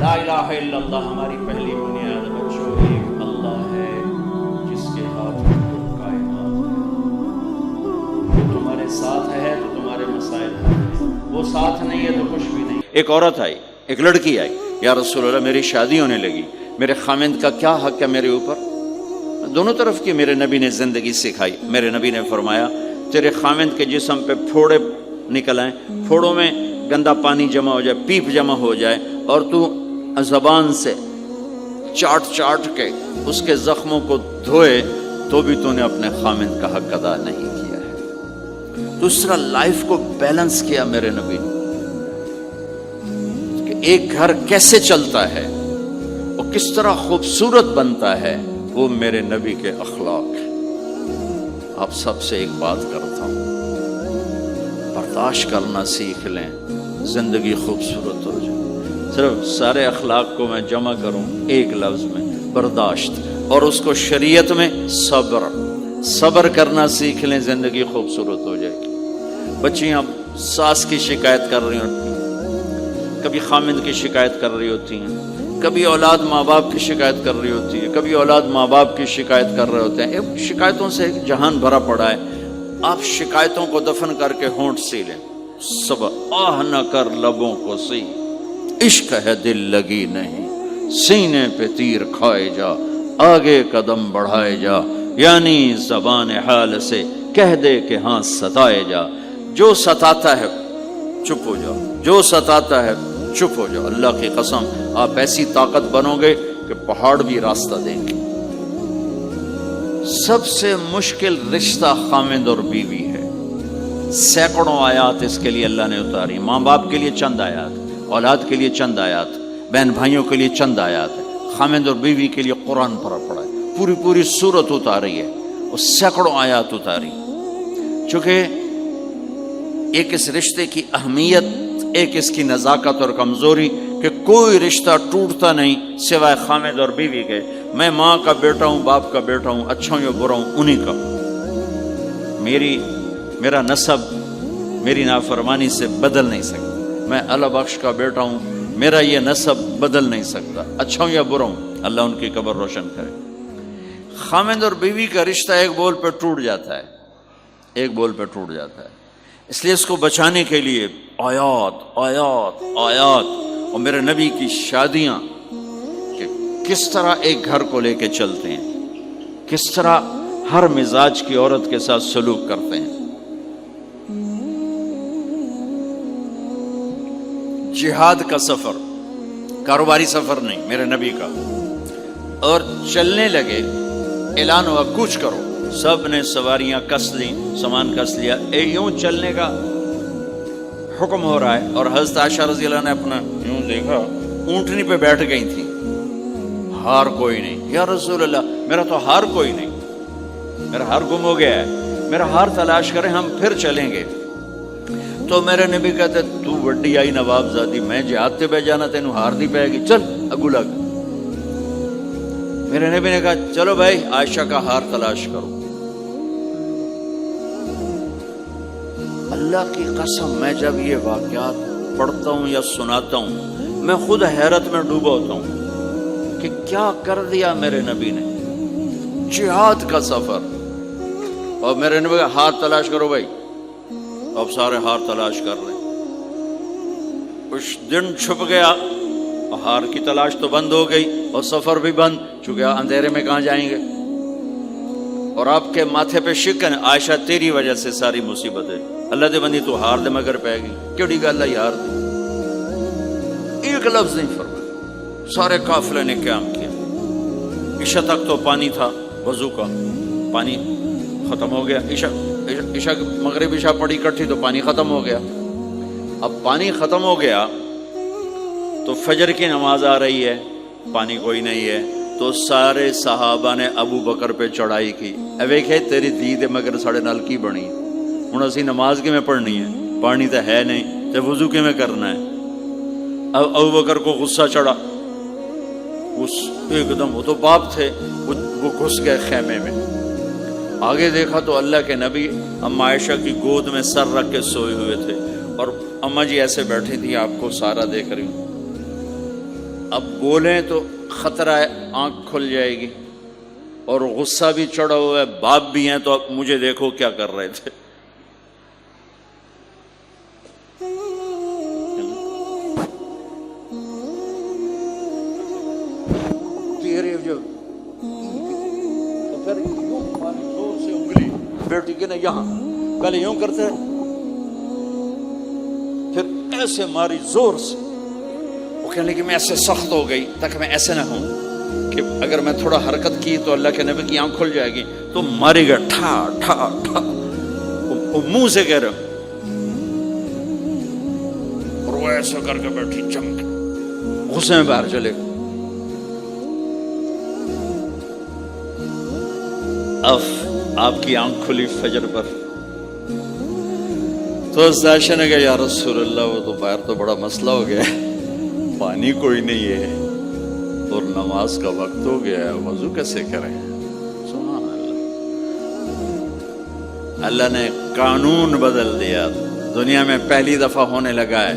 لا الہ الا اللہ ہماری پہلی بنیاد بچوں ایک اللہ ہے جس کے ہاتھ میں کل کائنات ہے. وہ تمہارے ساتھ ہے تو تمہارے مسائل حل ہیں، وہ ساتھ نہیں ہے تو کچھ بھی نہیں. ایک عورت آئی، ایک لڑکی آئی، یا رسول اللہ میری شادی ہونے لگی، میرے خامند کا کیا حق ہے میرے اوپر؟ دونوں طرف کی میرے نبی نے زندگی سکھائی. میرے نبی نے فرمایا تیرے خامند کے جسم پہ پھوڑے نکل آئیں، پھوڑوں میں گندا پانی جمع ہو جائے، پیپ جمع ہو جائے، اور تو زبان سے چاٹ چاٹ کے اس کے زخموں کو دھوئے تو بھی تو نے اپنے خامند کا حق ادا نہیں کیا ہے. دوسرا لائف کو بیلنس کیا میرے نبی نے کہ ایک گھر کیسے چلتا ہے، وہ کس طرح خوبصورت بنتا ہے، وہ میرے نبی کے اخلاق ہیں. آپ سب سے ایک بات کرتا ہوں، برداشت کرنا سیکھ لیں، زندگی خوبصورت ہو جائے. صرف سارے اخلاق کو میں جمع کروں ایک لفظ میں، برداشت، اور اس کو شریعت میں صبر. صبر کرنا سیکھ لیں، زندگی خوبصورت ہو جائے گی. بچیاں ساس کی شکایت کر رہی ہوتی ہیں، کبھی خامند کی شکایت کر رہی ہوتی ہیں، کبھی اولاد ماں باپ کی شکایت کر رہی ہوتی ہے، کبھی اولاد ماں باپ کی شکایت کر رہے ہوتے ہیں. شکایتوں سے ایک جہان بھرا پڑا ہے. آپ شکایتوں کو دفن کر کے ہونٹ سی لیں. صبر، آہ نہ کر لبوں کو سی، عشق ہے دل لگی نہیں، سینے پہ تیر کھائے جا، آگے قدم بڑھائے جا، یعنی زبان حال سے کہہ دے کہ ہاں ستائے جا. جو ستاتا ہے چپ ہو جاؤ، جو ستاتا ہے چپ ہو جاؤ. اللہ کی قسم آپ ایسی طاقت بنو گے کہ پہاڑ بھی راستہ دیں گے. سب سے مشکل رشتہ خامند اور بیوی ہے. سینکڑوں آیات اس کے لیے اللہ نے اتاری. ماں باپ کے لیے چند آیات، اولاد کے لیے چند آیات، بہن بھائیوں کے لیے چند آیات، خامند اور بیوی کے لیے قرآن پڑھا ہے. پوری سورت اتاری ہے، اور سینکڑوں آیات اتاری. چونکہ ایک اس رشتے کی اہمیت، ایک اس کی نزاکت اور کمزوری کہ کوئی رشتہ ٹوٹتا نہیں سوائے خامد اور بیوی کے. میں ماں کا بیٹا ہوں، باپ کا بیٹا ہوں، اچھا ہوں یا برا ہوں انہی کا. میرا نسب میری نافرمانی سے بدل نہیں سکتا. میں اللہ بخش کا بیٹا ہوں، میرا یہ نسب بدل نہیں سکتا، اچھا ہوں یا برا ہوں. اللہ ان کی قبر روشن کرے. خامد اور بیوی کا رشتہ ایک بول پہ ٹوٹ جاتا ہے، ایک بول پہ ٹوٹ جاتا ہے. اس لیے اس کو بچانے کے لیے آیات آیات آیات. اور میرے نبی کی شادیاں کہ کس طرح ایک گھر کو لے کے چلتے ہیں، کس طرح ہر مزاج کی عورت کے ساتھ سلوک کرتے ہیں. جہاد کا سفر، کاروباری سفر نہیں، میرے نبی کا. اور چلنے لگے، اعلان ہوا کوچ کرو. سب نے سواریاں کس لیں، سامان کس لیا، یوں چلنے کا حکم ہو رہا ہے. اور حضرت عائشہ رضی اللہ نے اپنا یوں دیکھا، اونٹنی پہ بیٹھ گئی تھی. ہار کوئی نہیں. یا رسول اللہ میرا تو ہار کوئی نہیں، میرا ہار گم ہو گیا ہے، میرا ہار تلاش کریں، ہم پھر چلیں گے. تو میرے نبی کہتے تو وڈی آئی نواب زادی، میں جہاد تے بہ جانا تینوں ہار دی پائے گی، چل اگو لگ. میرے نبی نے کہا چلو بھائی عائشہ کا ہار تلاش کرو. اللہ کی قسم میں جب یہ واقعات پڑھتا ہوں یا سناتا ہوں میں خود حیرت میں ڈوبا ہوتا ہوں کہ کیا کر دیا میرے نبی نے. جہاد کا سفر، اور میرے نبی کا ہار تلاش کرو بھائی. اب سارے ہار تلاش کر رہے ہیں. کچھ دن چھپ گیا، ہار کی تلاش تو بند ہو گئی اور سفر بھی بند، چونکہ اندھیرے میں کہاں جائیں گے. اور آپ کے ماتھے پہ شکن، عائشہ تیری وجہ سے ساری مصیبت ہے. اللہ دے بندی تو ہار دے مگر پہ گئی، کیڑی گل ہے یار دی. ایک لفظ نہیں فرمایا. سارے قافلے نے قیام کیا. عشاء تک تو پانی تھا، وضو کا پانی ختم ہو گیا. عشاء مغرب عشاء پڑی کٹھی تو پانی ختم ہو گیا. اب پانی ختم ہو گیا تو فجر کی نماز آ رہی ہے، پانی کوئی نہیں ہے. تو سارے صحابہ نے ابو بکر پہ چڑھائی کی. ویکھے تیری دید مگر ساڑے نال کی بنی، ہوں اسی نماز کی میں پڑھنی ہے، پانی تو ہے نہیں تو وضو کی میں کرنا ہے. اب ابو بکر کو غصہ چڑھا، ایک دم، وہ تو باپ تھے، وہ گھس گئے خیمے میں. آگے دیکھا تو اللہ کے نبی اما عائشہ کی گود میں سر رکھ کے سوئے ہوئے تھے، اور اما جی ایسے بیٹھی تھی، آپ کو سارا دیکھ رہی ہوں. اب بولیں تو خطرہ ہے آنکھ کھل جائے گی، اور غصہ بھی چڑھا ہوا ہے، باپ بھی ہیں، تو اب مجھے دیکھو کیا کر رہے تھے. تیرے جو تو پھر یوں ہماری زور سے انگلی بیٹی کے نا یہاں پہلے یوں کرتے ہیں، پھر ایسے ماری زور سے. وہ کہنے لگے میں ایسے سخت ہو گئی تاکہ میں ایسے نہ ہوں کہ اگر میں تھوڑا حرکت کی تو اللہ کے نبی کی آنکھ کھل جائے گی. تو ماری گا ٹھا ٹھا ٹھا، وہ منہ سے کہہ رہے اور وہ ایسا کر کے بیٹھی چمک، غصے میں باہر چلے گا. آپ کی آنکھ کھلی فجر پر تو اس عائشہ نے کہا یا رسول اللہ وہ تو باہر تو بڑا مسئلہ ہو گیا ہے، پانی کوئی نہیں ہے اور نماز کا وقت ہو گیا ہے، وضو کیسے کریں؟ سبحان اللہ، اللہ نے قانون بدل دیا. دنیا میں پہلی دفعہ ہونے لگا ہے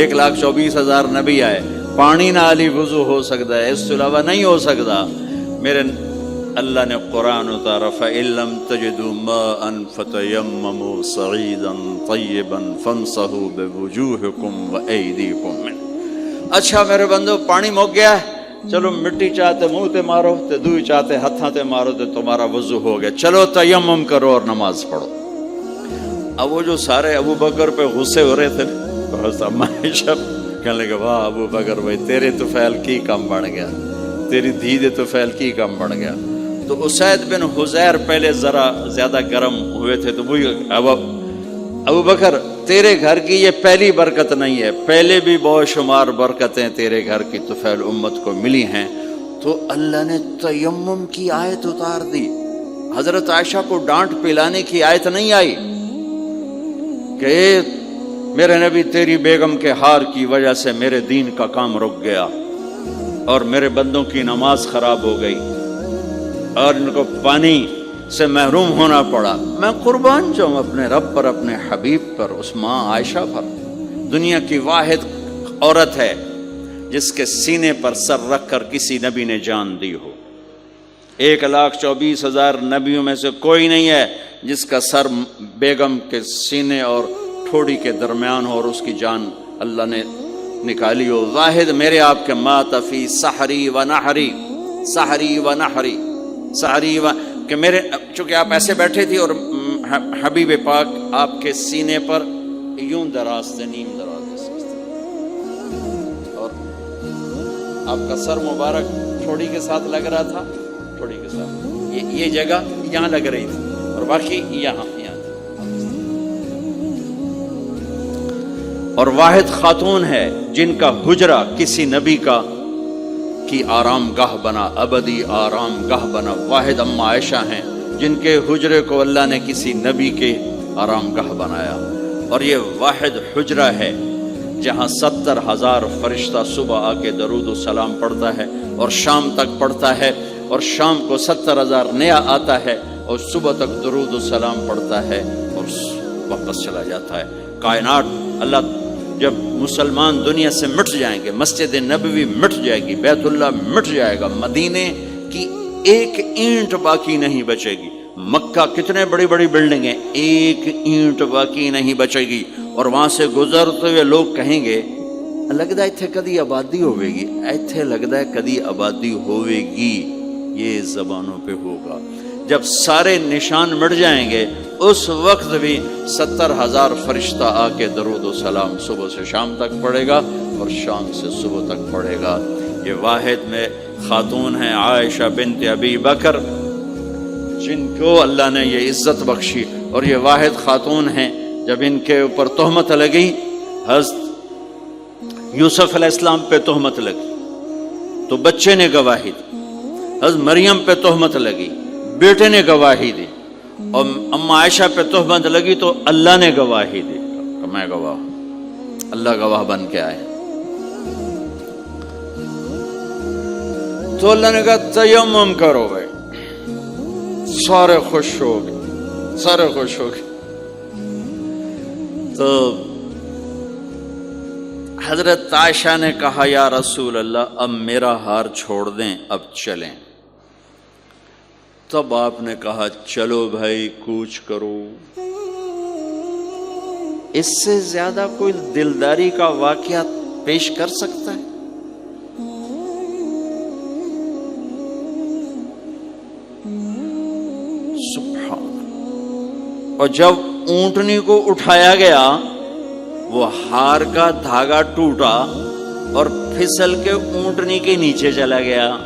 1,24,000 نبی آئے، پانی نہ علی وضو ہو سکتا ہے، اس کے علاوہ نہیں ہو سکتا. میرے اللہ نے قرآن اتارا فَإِن لَّمْ تَجِدُوا مَاءً فَتَيَمَّمُوا صَعِيدًا طَيِّبًا فَامْسَحُوا بِوُجُوهِكُمْ وَأَيْدِيكُمْ مِنْهُ. اچھا میرے بندو پانی مک گیا ہے، چلو مٹی چاہتے منہ تے مارو تے دوئی چاہتے ہتھاں تے مارو تے تمہارا وضو ہو گیا، چلو تیمم کرو اور نماز پڑھو. اب وہ جو سارے ابو بکر پہ غصے ہو رہے تھے بہت عائشہ کہنے لگے واہ ابو بکر بھائی تیرے تو فعل کی کم بڑھ گیا، تیری دھی دے تو فعل کی کم بڑھ گیا. تو اسید بن حذیر پہلے ذرا زیادہ گرم ہوئے تھے، تو وہی ابو بکر تیرے گھر کی یہ پہلی برکت نہیں ہے، پہلے بھی بہت شمار برکتیں تیرے گھر کی طفیل امت کو ملی ہیں. تو اللہ نے تیمم کی آیت اتار دی. حضرت عائشہ کو ڈانٹ پلانے کی آیت نہیں آئی کہ میرے نبی تیری بیگم کے ہار کی وجہ سے میرے دین کا کام رک گیا اور میرے بندوں کی نماز خراب ہو گئی اور ان کو پانی سے محروم ہونا پڑا. میں قربان جاؤں اپنے رب پر، اپنے حبیب پر، اس ماں عائشہ پر. دنیا کی واحد عورت ہے جس کے سینے پر سر رکھ کر کسی نبی نے جان دی ہو. 1,24,000 نبیوں میں سے کوئی نہیں ہے جس کا سر بیگم کے سینے اور ٹھوڑی کے درمیان ہو اور اس کی جان اللہ نے نکالی ہو. واحد میرے آپ کے مات فی سحری و نحری، سحری و نحری، سحری و کہ میرے چونکہ آپ ایسے بیٹھے تھی اور حبیب پاک آپ کے سینے پر یوں دراز تھے، نیم دراز تھے، اور آپ کا سر مبارک ٹھوڑی کے ساتھ لگ رہا تھا، ٹھوڑی کے ساتھ یہ جگہ یہاں لگ رہی تھی اور باقی یہاں تھی. اور واحد خاتون ہے جن کا حجرہ کسی نبی کی آرام گاہ بنا، ابدی آرام گاہ بنا. واحد اما عائشہ ہیں جن کے حجرے کو اللہ نے کسی نبی کے آرام گاہ بنایا. اور یہ واحد حجرہ ہے جہاں 70,000 فرشتہ صبح آ کے درود و سلام پڑھتا ہے اور شام تک پڑھتا ہے، اور شام کو 70,000 نیا آتا ہے اور صبح تک درود و سلام پڑھتا ہے اور واپس چلا جاتا ہے. کائنات اللہ جب مسلمان دنیا سے مٹ جائیں گے، مسجد نبوی مٹ جائے گی، بیت اللہ مٹ جائے گا، مدینے کی ایک اینٹ باقی نہیں بچے گی. مکہ کتنے بڑی بڑی بلڈنگیں، ایک اینٹ باقی نہیں بچے گی. اور وہاں سے گزرتے ہوئے لوگ کہیں گے لگتا ہے ایتھے کدی آبادی ہوئے گی، ایتھے لگتا ہے کدی آبادی ہوئے گی. یہ زبانوں پہ ہوگا. جب سارے نشان مٹ جائیں گے اس وقت بھی 70,000 فرشتہ آ کے درود و سلام صبح سے شام تک پڑھے گا اور شام سے صبح تک پڑھے گا. یہ واحد میں خاتون ہیں عائشہ بنت ابی بکر جن کو اللہ نے یہ عزت بخشی. اور یہ واحد خاتون ہیں جب ان کے اوپر تہمت لگی، حضرت یوسف علیہ السلام پہ تہمت لگی تو بچے نے گواہی دی، حضرت مریم پہ تہمت لگی بیٹے نے گواہی دی، اور اما عائشہ پہ تہمت لگی تو اللہ نے گواہی دی کہ میں گواہ ہوں. اللہ گواہ بن کے آئے. تو اللہ نے کہا تیمم کرو بھائی. سارے خوش ہو گئے، سارے خوش ہو گئے. تو حضرت عائشہ نے کہا یا رسول اللہ اب میرا ہار چھوڑ دیں، اب چلیں۔ تب آپ نے کہا چلو بھائی کوچ کرو۔ اس سے زیادہ کوئی دلداری کا واقعہ پیش کر سکتا ہے؟ سبحان۔ اور جب اونٹنی کو اٹھایا گیا وہ ہار کا دھاگا ٹوٹا اور پھسل کے اونٹنی کے نیچے چلا گیا۔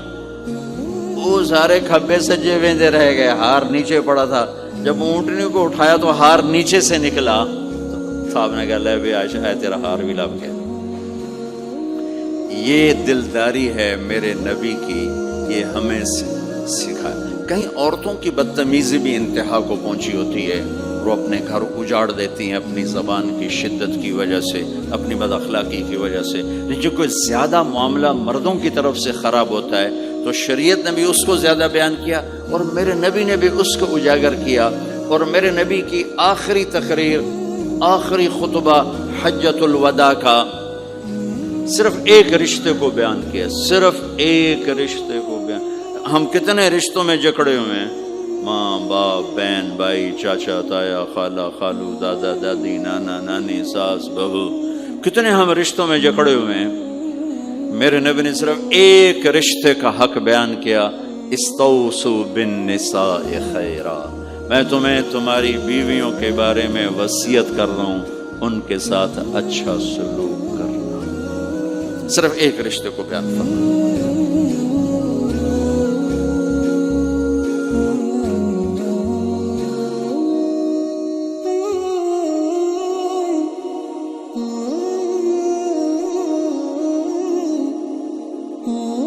وہ سارے کھبے سجے ویندے رہ گئے، ہار نیچے پڑا تھا۔ جب اونٹنی کو اٹھایا تو ہار نیچے سے نکلا، تو آپ نے کہا لے بھی عائشہ ہے تیرا ہار بھی لب گیا۔ یہ دلداری ہے میرے نبی کی، یہ ہمیں سکھا۔ کہیں عورتوں کی بدتمیزی بھی انتہا کو پہنچی ہوتی ہے، وہ اپنے گھر اجاڑ دیتی ہیں اپنی زبان کی شدت کی وجہ سے، اپنی بد اخلاقی کی وجہ سے۔ لیکن کوئی زیادہ معاملہ مردوں کی طرف سے خراب ہوتا ہے تو شریعت نے بھی اس کو زیادہ بیان کیا، اور میرے نبی نے بھی اس کو اجاگر کیا۔ اور میرے نبی کی آخری تقریر، آخری خطبہ حجۃ الوداع کا صرف ایک رشتے کو بیان کیا، صرف ایک رشتے کو بیان۔ ہم کتنے رشتوں میں جکڑے ہوئے ہیں، ماں باپ، بہن بھائی، چاچا تایا، خالہ خالو، دادا دادی، نانا نانی، ساس بہو، کتنے ہم رشتوں میں جکڑے ہوئے ہیں۔ میرے نبی نے صرف ایک رشتے کا حق بیان کیا، استوصوا بالنساء خیرا، میں تمہیں تمہاری بیویوں کے بارے میں وصیت کر رہا ہوں، ان کے ساتھ اچھا سلوک کرنا۔ صرف ایک رشتے کو بیان کرنا۔ Oh